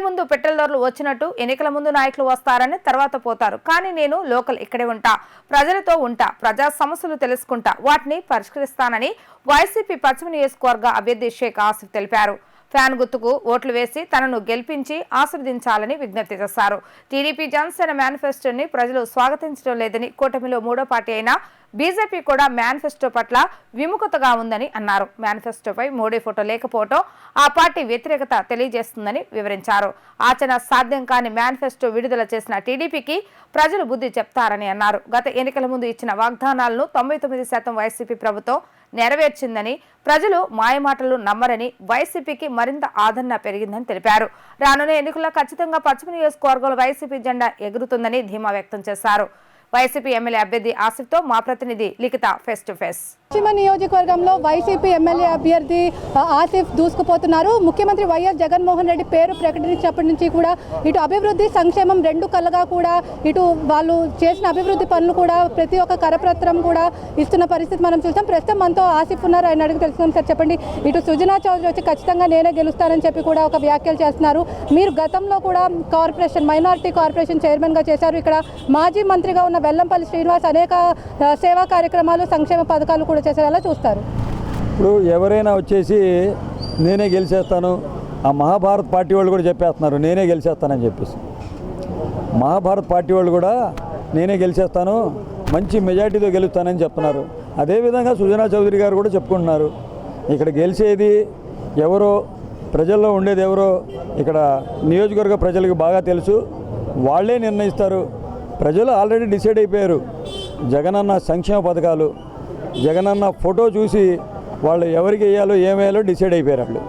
ముందు పెట్రోల్ ధరలు వచ్చినట్టు ఎన్నికల ముందు నాయకులు వస్తారని తర్వాత పోతారు. కానీ నేను లోకల్ ఇక్కడే ఉంటా, ప్రజలతో ఉంటా, ప్రజా సమస్యలు తెలుసుకుంటా, వాటిని పరిష్కరిస్తానని వైసీపీ పశ్చిమ నియోజకవర్గ అభ్యర్థి షేక్ ఆసిఫ్ తెలిపారు. ఫ్యాన్ గుర్తుకు ఓట్లు వేసి తనను గెలిపించి ఆశీర్వదించాలని విజ్ఞప్తి చేశారు. టీడీపీ జనసేన మేనిఫెస్టోని ప్రజలు స్వాగతించడం లేదని, కూటమిలో మూడో పార్టీ అయిన బీజేపీ కూడా మేనిఫెస్టో పట్ల విముఖతగా ఉందని అన్నారు. మేనిఫెస్టోపై మోడీ ఫోటో లేకపోవడం ఆ పార్టీ వ్యతిరేకత తెలియజేస్తుందని వివరించారు. ఆచరణ సాధ్యం కాని మేనిఫెస్టో విడుదల చేసిన టీడీపీకి ప్రజలు బుద్ధి చెప్తారని అన్నారు. గత ఎన్నికల ముందు ఇచ్చిన వాగ్దానాలను 99% వైసీపీ ప్రభుత్వం నెరవేర్చిందని, ప్రజలు మాయమాటలు నమ్మరని, వైసీపీకి మరింత ఆదరణ పెరిగిందని తెలిపారు. రానున్న ఎన్నికల్లో ఖచ్చితంగా పశ్చిమ నియోజకవర్గంలో వైసీపీ జెండా ఎగురుతుందని ధీమా వ్యక్తం చేశారు. వైసీపీ ఎమ్మెల్యే అభ్యర్థి ఆసిఫ్తో మా ప్రతినిధి లిఖిత ఫేస్ టు ఫేస్. పశ్చిమ నియోజకవర్గంలో వైసీపీ ఎమ్మెల్యే అభ్యర్థి ఆసిఫ్ దూసుకుపోతున్నారు. ముఖ్యమంత్రి వైఎస్ జగన్మోహన్ రెడ్డి పేరు ప్రకటించినప్పటి నుంచి కూడా ఇటు అభివృద్ధి సంక్షేమం రెండు కళ్ళగా కూడా ఇటు వాళ్ళు చేసిన అభివృద్ధి పనులు కూడా ప్రతి ఒక్క కరపత్రం కూడా ఇస్తున్న పరిస్థితి మనం చూసాం. ప్రస్తుతం మనతో ఆసిఫ్ ఉన్నారు, ఆయన అడిగి తెలుసుకున్నాం. సార్ చెప్పండి, ఇటు సుజనా చౌదరి వచ్చి ఖచ్చితంగా నేనే గెలుస్తానని చెప్పి కూడా ఒక వ్యాఖ్యలు చేస్తున్నారు. మీరు గతంలో కూడా మైనారిటీ కార్పొరేషన్ చైర్మన్గా చేశారు. ఇక్కడ మాజీ మంత్రిగా ఉన్న వెల్లంపల్లి శ్రీనివాస్ అనేక సేవా కార్యక్రమాలు సంక్షేమ పథకాలు కూడా చేసేలా చూస్తారు. ఇప్పుడు ఎవరైనా వచ్చేసి నేనే గెలిచేస్తాను, ఆ మహాభారత్ పార్టీ వాళ్ళు కూడా చెప్పేస్తున్నారు నేనే గెలిచేస్తానని చెప్పేసి. మహాభారత్ పార్టీ వాళ్ళు కూడా నేనే గెలిచేస్తాను, మంచి మెజార్టీతో గెలుస్తానని చెప్తున్నారు. అదేవిధంగా సుజనా చౌదరి గారు కూడా చెప్పుకుంటున్నారు. ఇక్కడ గెలిచేది ఎవరో, ప్రజల్లో ఉండేది ఎవరో ఇక్కడ నియోజకవర్గ ప్రజలకు బాగా తెలుసు, వాళ్ళే నిర్ణయిస్తారు. ప్రజలు ఆల్రెడీ డిసైడ్ అయిపోయారు. జగనన్న సంక్షేమ పథకాలు, జగనన్న ఫోటో చూసి వాళ్ళు ఎవరికి వేయాలో ఏమేయాలో డిసైడ్ అయిపోయారు వాళ్ళు.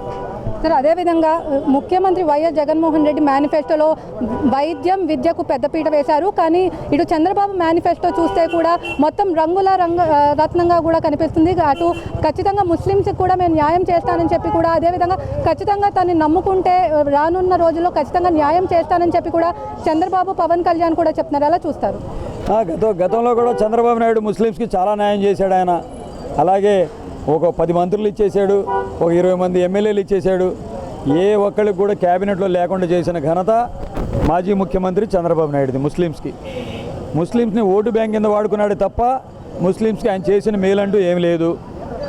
సార్ అదేవిధంగా ముఖ్యమంత్రి వైఎస్ జగన్మోహన్ రెడ్డి మేనిఫెస్టోలో వైద్యం విద్యకు పెద్దపీట వేశారు. కానీ ఇటు చంద్రబాబు మేనిఫెస్టో చూస్తే కూడా మొత్తం రత్నంగా కూడా కనిపిస్తుంది. అటు ఖచ్చితంగా ముస్లింస్కి కూడా మేము న్యాయం చేస్తానని చెప్పి కూడా, అదేవిధంగా ఖచ్చితంగా తనని నమ్ముకుంటే రానున్న రోజుల్లో ఖచ్చితంగా న్యాయం చేస్తానని చెప్పి కూడా చంద్రబాబు పవన్ కళ్యాణ్ కూడా చెప్తున్నారు. ఎలా చూస్తారు? గతంలో కూడా చంద్రబాబు నాయుడు ముస్లింస్కి చాలా న్యాయం చేశాడు ఆయన. అలాగే ఒక 10 మంత్రులు ఇచ్చేసాడు, ఒక 20 మంది ఎమ్మెల్యేలు ఇచ్చేసాడు. ఏ ఒక్కరికి కూడా క్యాబినెట్లో లేకుండా చేసిన ఘనత మాజీ ముఖ్యమంత్రి చంద్రబాబు నాయుడుది. ముస్లింస్ని ఓటు బ్యాంక్ కింద వాడుకున్నాడు తప్ప ముస్లింస్కి ఆయన చేసిన మేలంటూ ఏమి లేదు.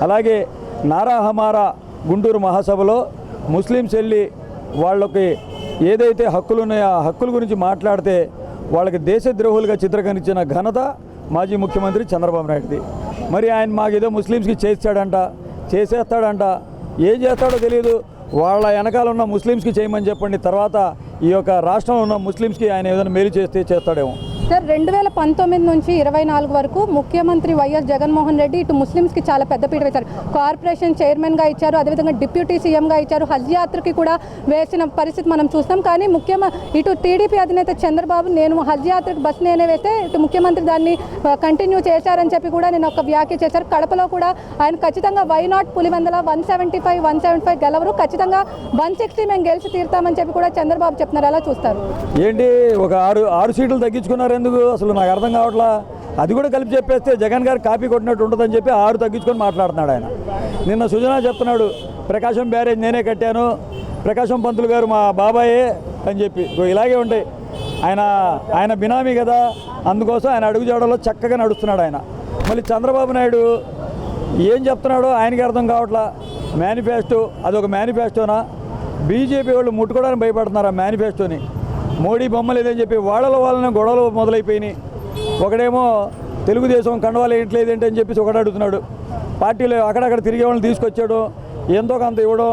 అలాగే నారా హమారా గుంటూరు మహాసభలో ముస్లింస్ వెళ్ళి వాళ్ళకి ఏదైతే హక్కులు ఉన్నాయో ఆ హక్కుల గురించి మాట్లాడితే వాళ్ళకి దేశద్రోహులుగా చిత్రీకరించిన ఘనత మాజీ ముఖ్యమంత్రి చంద్రబాబు నాయుడుది. మరి ఆయన మాకేదో ముస్లింస్కి చేసేస్తాడంట, ఏం చేస్తాడో తెలియదు. వాళ్ళ వెనకాల ఉన్న ముస్లింస్కి చేయమని చెప్పండి, తర్వాత ఈ యొక్క రాష్ట్రంలో ఉన్న ముస్లింస్కి ఆయన ఏదైనా మేలు చేస్తాడేమో. సార్ 2019 నుంచి 24 వరకు ముఖ్యమంత్రి వైఎస్ జగన్మోహన్ రెడ్డి ఇటు ముస్లింస్కి చాలా పెద్దపీట వేశారు. కార్పొరేషన్ చైర్మన్గా ఇచ్చారు, అదేవిధంగా డిప్యూటీ సీఎంగా ఇచ్చారు, హజ్ యాత్రకి కూడా వేసిన పరిస్థితి మనం చూస్తాం. కానీ ఇటు టీడీపీ అధినేత చంద్రబాబు నేను హజ్ యాత్రకు బస్ నేనే వేస్తే ఇటు ముఖ్యమంత్రి దాన్ని కంటిన్యూ చేశారని చెప్పి కూడా నేను ఒక వ్యాఖ్య చేశారు. కడపలో కూడా ఆయన ఖచ్చితంగా వైనాట్ పులివెందుల 175 గెలవరు, ఖచ్చితంగా 160 మేము గెలిచి తీరుతామని చెప్పి కూడా చంద్రబాబు చెప్తున్నారు. ఎలా చూస్తారు? ఏంటి ఒక 6 సీట్లు తగ్గించుకున్నారు ఎందుకు అసలు నాకు అర్థం కావట్లా. అది కూడా కలిపి చెప్పేస్తే జగన్ గారు కాపీ కొట్టినట్టు ఉంటుందని చెప్పి 6 తగ్గించుకొని మాట్లాడుతున్నాడు ఆయన. నిన్న సుజనా చెప్తున్నాడు ప్రకాశం బ్యారేజ్ నేనే కట్టాను, ప్రకాశం పంతులు గారు మా బాబాయే అని చెప్పి. ఇలాగే ఉంటాయి. ఆయన బినామీ కదా, అందుకోసం ఆయన అడుగుజాడలో చక్కగా నడుస్తున్నాడు ఆయన. మళ్ళీ చంద్రబాబు నాయుడు ఏం చెప్తున్నాడో ఆయనకి అర్థం కావట్లా. మేనిఫెస్టో అదొక మేనిఫెస్టోనా? బీజేపీ వాళ్ళు ముట్టుకోవడానికి భయపడుతున్నారు ఆ మేనిఫెస్టోని. మోడీ బొమ్మలు ఏదని చెప్పి వాళ్ళని గొడవలు మొదలైపోయినాయి. ఒకడేమో తెలుగుదేశం కండవాలు ఏంట్లేదేంటి అని చెప్పేసి ఒకటి అడుగుతున్నాడు. పార్టీలో అక్కడక్కడ తిరిగే వాళ్ళని తీసుకొచ్చాడు, ఎంతో కొంత ఇవ్వడం.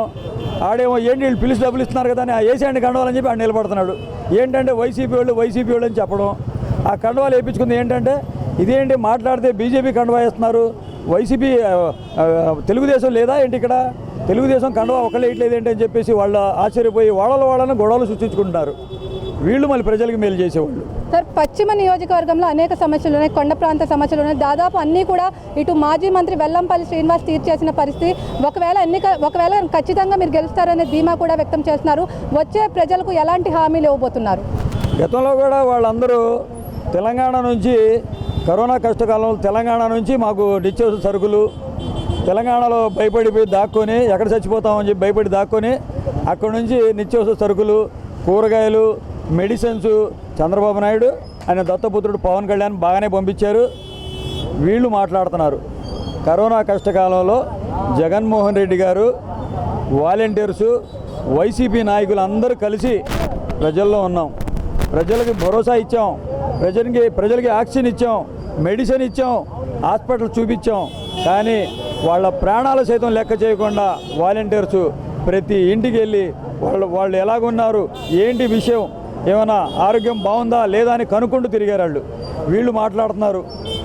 ఆడేమో ఏంటి వీళ్ళు పిలిచి డబ్బులు ఇస్తున్నారు కదా అని ఆ ఏసీఆండి కండవాలని చెప్పి ఆడ నిలబడుతున్నాడు. ఏంటంటే వైసీపీ వాళ్ళు అని చెప్పడం. ఆ కండవాలు వేయించుకుంది ఏంటంటే ఇదేంటి మాట్లాడితే బీజేపీ కండవా వేస్తున్నారు, వైసీపీ తెలుగుదేశం లేదా ఏంటి, ఇక్కడ తెలుగుదేశం కండవా ఒకళ్ళే ఇట్లేదేంటి అని చెప్పేసి వాళ్ళు ఆశ్చర్యపోయి వాళ్ళని గొడవలు సృష్టించుకుంటున్నారు. వీళ్ళు మళ్ళీ ప్రజలకు మేలు చేసేవాళ్ళు. సార్ పశ్చిమ నియోజకవర్గంలో అనేక సమస్యలు ఉన్నాయి, కొండ ప్రాంత సమస్యలు ఉన్నాయి. దాదాపు అన్నీ కూడా ఇటు మాజీ మంత్రి వెల్లంపల్లి శ్రీనివాస్ తీర్చేసిన పరిస్థితి. ఒకవేళ ఖచ్చితంగా మీరు గెలుస్తారనే ధీమా కూడా వ్యక్తం చేస్తున్నారు. వచ్చే ప్రజలకు ఎలాంటి హామీలు ఇవ్వబోతున్నారు? గతంలో కూడా వాళ్ళందరూ తెలంగాణ నుంచి కరోనా కష్టకాలంలో తెలంగాణ నుంచి మాకు నిత్యావసర సరుకులు తెలంగాణలో భయపడిపోయి దాక్కొని ఎక్కడ చచ్చిపోతామని చెప్పి భయపడి దాక్కొని అక్కడ నుంచి నిత్యావసర సరుకులు కూరగాయలు, మెడిసిన్స్ చంద్రబాబు నాయుడు ఆయన దత్తపుత్రుడు పవన్ కళ్యాణ్ బాగానే పంపించారు. వీళ్ళు మాట్లాడుతున్నారు. కరోనా కష్టకాలంలో జగన్మోహన్ రెడ్డి గారు, వాలంటీర్సు, వైసీపీ నాయకులు అందరూ కలిసి ప్రజల్లో ఉన్నాం. ప్రజలకి భరోసా ఇచ్చాం, ప్రజలకి ఆక్సిజన్ ఇచ్చాం, మెడిసిన్ ఇచ్చాం, హాస్పిటల్ చూపించాం. కానీ వాళ్ళ ప్రాణాలు సైతం లెక్క చేయకుండా వాలంటీర్సు ప్రతి ఇంటికి వెళ్ళి వాళ్ళు ఎలాగున్నారు, ఏంటి విషయం, ఏమైనా ఆరోగ్యం బాగుందా లేదా అని కనుక్కుంటూ తిరిగారు. వీళ్ళు మాట్లాడుతున్నారు.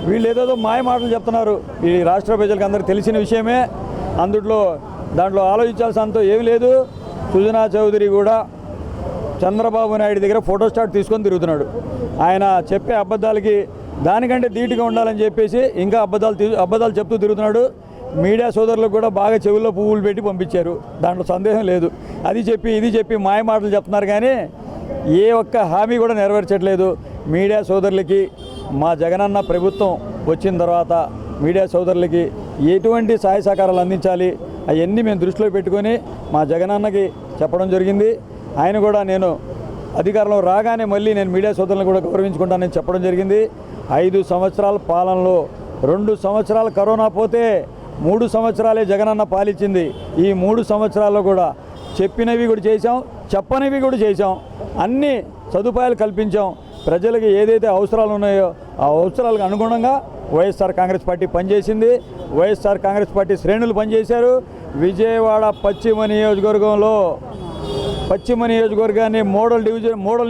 వీళ్ళు ఏదేదో మాయ మాటలు చెప్తున్నారు. ఈ రాష్ట్ర ప్రజలకు అందరికీ తెలిసిన విషయమే. దాంట్లో ఆలోచించాల్సినంత ఏమీ లేదు. సుజనా చౌదరి కూడా చంద్రబాబు నాయుడు దగ్గర ఫోటోస్టాట్ తీసుకొని తిరుగుతున్నాడు. ఆయన చెప్పే అబద్ధాలకి దానికంటే ధీటుగా ఉండాలని చెప్పేసి ఇంకా అబద్ధాలు చెప్తూ తిరుగుతున్నాడు. మీడియా సోదరులకు కూడా బాగా చెవుల్లో పువ్వులు పెట్టి పంపించారు. దాంట్లో సందేహం లేదు. అది చెప్పి ఇది చెప్పి మాయ మాటలు చెప్తున్నారు కానీ ఏ ఒక్క హామీ కూడా నెరవేర్చట్లేదు. మీడియా సోదరులకి మా జగనన్న ప్రభుత్వం వచ్చిన తర్వాత మీడియా సోదరులకి ఎటువంటి సహాయ సహకారాలు అందించాలి అవన్నీ మేము దృష్టిలో పెట్టుకొని మా జగనన్నకి చెప్పడం జరిగింది. ఆయన కూడా నేను అధికారంలో రాగానే మళ్ళీ నేను మీడియా సోదరులను కూడా గౌరవించుకుంటానని చెప్పడం జరిగింది. 5 సంవత్సరాల పాలనలో 2 సంవత్సరాలు కరోనా పోతే 3 సంవత్సరాలే జగనన్న పాలించింది. ఈ 3 సంవత్సరాల్లో కూడా చెప్పినవి కూడా చేశాం, చెప్పనివి కూడా చేశాం. అన్ని సదుపాయాలు కల్పించాం. ప్రజలకు ఏదైతే అవసరాలు ఉన్నాయో ఆ అవసరాలకు అనుగుణంగా వైఎస్ఆర్ కాంగ్రెస్ పార్టీ పనిచేసింది. వైఎస్ఆర్ కాంగ్రెస్ పార్టీ శ్రేణులు పనిచేశారు. విజయవాడ పశ్చిమ నియోజకవర్గాన్ని మోడల్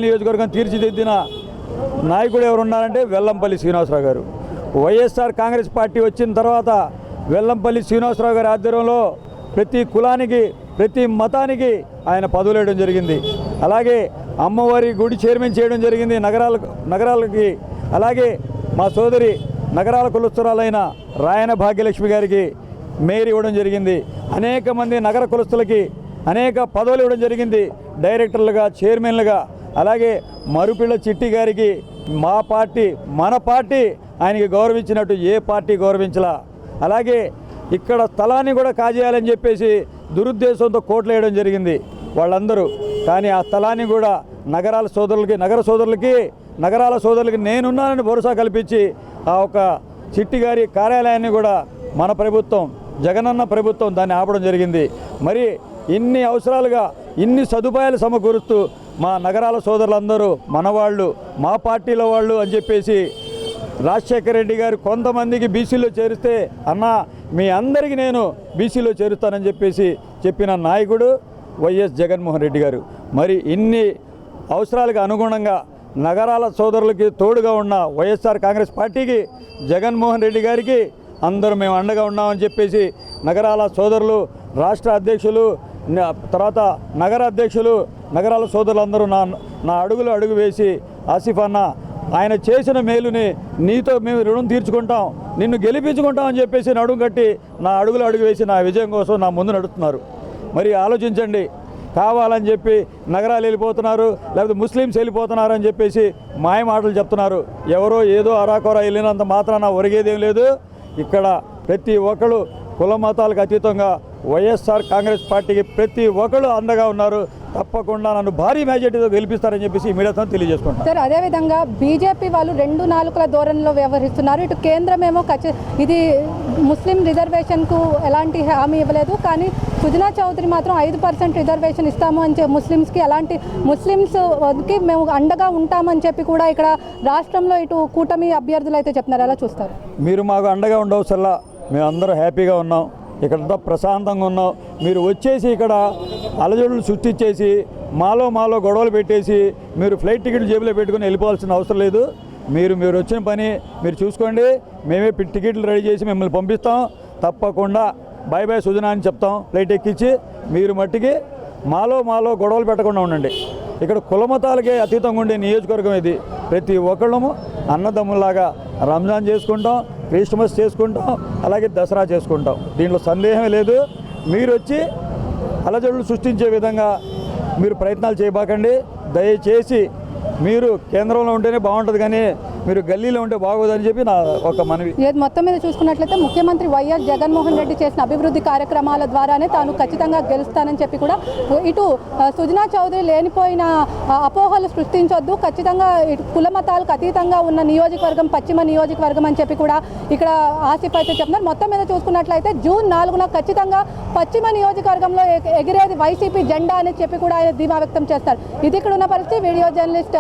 నియోజకవర్గం తీర్చిదిద్దిన నాయకుడు ఎవరున్నారంటే వెల్లంపల్లి శ్రీనివాసరావు గారు. వైఎస్ఆర్ కాంగ్రెస్ పార్టీ వచ్చిన తర్వాత వెల్లంపల్లి శ్రీనివాసరావు గారి ఆధ్వర్యంలో ప్రతి కులానికి, ప్రతి మతానికి ఆయన పదవులు వేయడం జరిగింది. అలాగే అమ్మవారి గుడి చైర్మన్ చేయడం జరిగింది నగరాలకి. అలాగే మా సోదరి నగరాల కులస్తురాలైన రాయన భాగ్యలక్ష్మి గారికి మేయర్ ఇవ్వడం జరిగింది. అనేక మంది నగర కులస్తులకి అనేక పదవులు ఇవ్వడం జరిగింది, డైరెక్టర్లుగా, చైర్మన్లుగా. అలాగే మరుపిళ్ళ చిట్టి గారికి మన పార్టీ ఆయనకి గౌరవించినట్టు ఏ పార్టీ గౌరవించలా. అలాగే ఇక్కడ స్థలాన్ని కూడా కాజేయాలని చెప్పేసి దురుద్దేశంతో కోట్లు వేయడం జరిగింది వాళ్ళందరూ. కానీ ఆ స్థలాన్ని కూడా నగరాల సోదరులకి నేనున్నానని భరోసా కల్పించి ఆ ఒక చిట్టి గారి కార్యాలయాన్ని కూడా మన ప్రభుత్వం, జగనన్న ప్రభుత్వం దాన్ని ఆపడం జరిగింది. మరి ఇన్ని అవసరాలుగా ఇన్ని సదుపాయాలు సమకూరుస్తూ మా నగరాల సోదరులందరూ మనవాళ్ళు, మా పార్టీలో వాళ్ళు అని చెప్పేసి రాజశేఖర రెడ్డి గారు కొంతమందికి బీసీలో చేరిస్తే అన్న మీ అందరికీ నేను బీసీలో చేరుస్తానని చెప్పేసి చెప్పిన నాయకుడు వైఎస్ జగన్మోహన్ రెడ్డి గారు. మరి ఇన్ని అవసరాలకు అనుగుణంగా నగరాల సోదరులకి తోడుగా ఉన్న వైఎస్ఆర్ కాంగ్రెస్ పార్టీకి, జగన్మోహన్ రెడ్డి గారికి అందరూ మేము అండగా ఉన్నామని చెప్పేసి నగరాల సోదరులు, రాష్ట్ర అధ్యక్షులు, తర్వాత నగర అధ్యక్షులు, నగరాల సోదరులందరూ నా అడుగు వేసి ఆసిఫ్ అన్న ఆయన చేసిన మేలుని నీతో మేము రుణం తీర్చుకుంటాం, నిన్ను గెలిపించుకుంటాం అని చెప్పేసి నడుము కట్టి నా అడుగు వేసి నా విజయం కోసం నా ముందు నడుస్తున్నారు. మరి ఆలోచించండి. కావాలని చెప్పి నగరాలు వెళ్ళిపోతున్నారు, లేకపోతే ముస్లిమ్స్ వెళ్ళిపోతున్నారు అని చెప్పేసి మాయ మాటలు చెప్తున్నారు. ఎవరో ఏదో అరాకొర వెళ్ళినంత మాత్రాన ఒరిగేదేం లేదు. ఇక్కడ ప్రతి ఒక్కరు కుల మతాలకు అతీతంగా వైఎస్ఆర్ కాంగ్రెస్ పార్టీకి ప్రతి ఒక్కరు అండగా ఉన్నారు. తప్పకుండా నన్ను భారీ మెజార్టీతో గెలిపిస్తారని చెప్పేసి ఈ మీడియాతో తెలియజేసుకుంటాను. సార్, అదేవిధంగా బీజేపీ వాళ్ళు 2 నాలుకల ధోరణిలో వ్యవహరిస్తున్నారు. ఇటు కేంద్రమేమో ఇది ముస్లిం రిజర్వేషన్కు ఎలాంటి హామీ ఇవ్వలేదు, కానీ సుజనా చౌదరి మాత్రం 5% రిజర్వేషన్ ఇస్తాము అని చెప్పి ముస్లిమ్స్కి మేము అండగా ఉంటామని చెప్పి కూడా ఇక్కడ రాష్ట్రంలో ఇటు కూటమి అభ్యర్థులు అయితే చెప్తున్నారు. ఎలా చూస్తారు? మీరు మాకు అండగా ఉండవసల్లా మేము అందరూ హ్యాపీగా ఉన్నాం, ఇక్కడ ప్రశాంతంగా ఉన్నాం. మీరు వచ్చేసి ఇక్కడ అలజడులు సృష్టించేసి మాలో గొడవలు పెట్టేసి మీరు ఫ్లైట్ టికెట్లు జేబులో పెట్టుకుని వెళ్ళిపోవాల్సిన అవసరం లేదు. మీరు వచ్చిన పని మీరు చూసుకోండి. మేమే టికెట్లు రెడీ చేసి మిమ్మల్ని పంపిస్తాం. తప్పకుండా బై సుజనా అని చెప్తాం ఫ్లైట్ ఎక్కించి. మీరు మట్టికి మాలో గొడవలు పెట్టకుండా ఉండండి. ఇక్కడ కులమతాలకే అతీతంగా ఉండే నియోజకవర్గం ఇది. ప్రతి ఒక్కళ్ళము అన్నదమ్ములాగా రంజాన్ చేసుకుంటాం, క్రిస్మస్ చేసుకుంటాం, అలాగే దసరా చేసుకుంటాం. దీంట్లో సందేహం లేదు. మీరు వచ్చి అలజడులు సృష్టించే విధంగా మీరు ప్రయత్నాలు చేయబాకండి. దయచేసి మీరు కేంద్రంలో ఉంటేనే బాగుంటుంది, కానీ మీరు గల్లీలో ఉంటే బాగోదని చెప్పి నా ఒక మనవి. ఏది మొత్తం మీద చూసుకున్నట్లయితే ముఖ్యమంత్రి వైఎస్ జగన్మోహన్ రెడ్డి చేసిన అభివృద్ధి కార్యక్రమాల ద్వారానే తాను ఖచ్చితంగా గెలుస్తానని చెప్పి కూడా ఇటు సుజనా చౌదరి లేనిపోయిన అపోహలు సృష్టించొద్దు, ఖచ్చితంగా ఇటు కుల మతాలకు అతీతంగా ఉన్న నియోజకవర్గం పశ్చిమ నియోజకవర్గం అని చెప్పి కూడా ఇక్కడ ఆసిఫ్ అయితే చెప్తున్నారు. మొత్తం మీద చూసుకున్నట్లయితే జూన్ 4న ఖచ్చితంగా పశ్చిమ నియోజకవర్గంలో ఎగిరేది వైసీపీ జెండా అని చెప్పి కూడా ఆయన ధీమా వ్యక్తం చేస్తారు. ఇది ఇక్కడ ఉన్న పరిస్థితి. Video journalist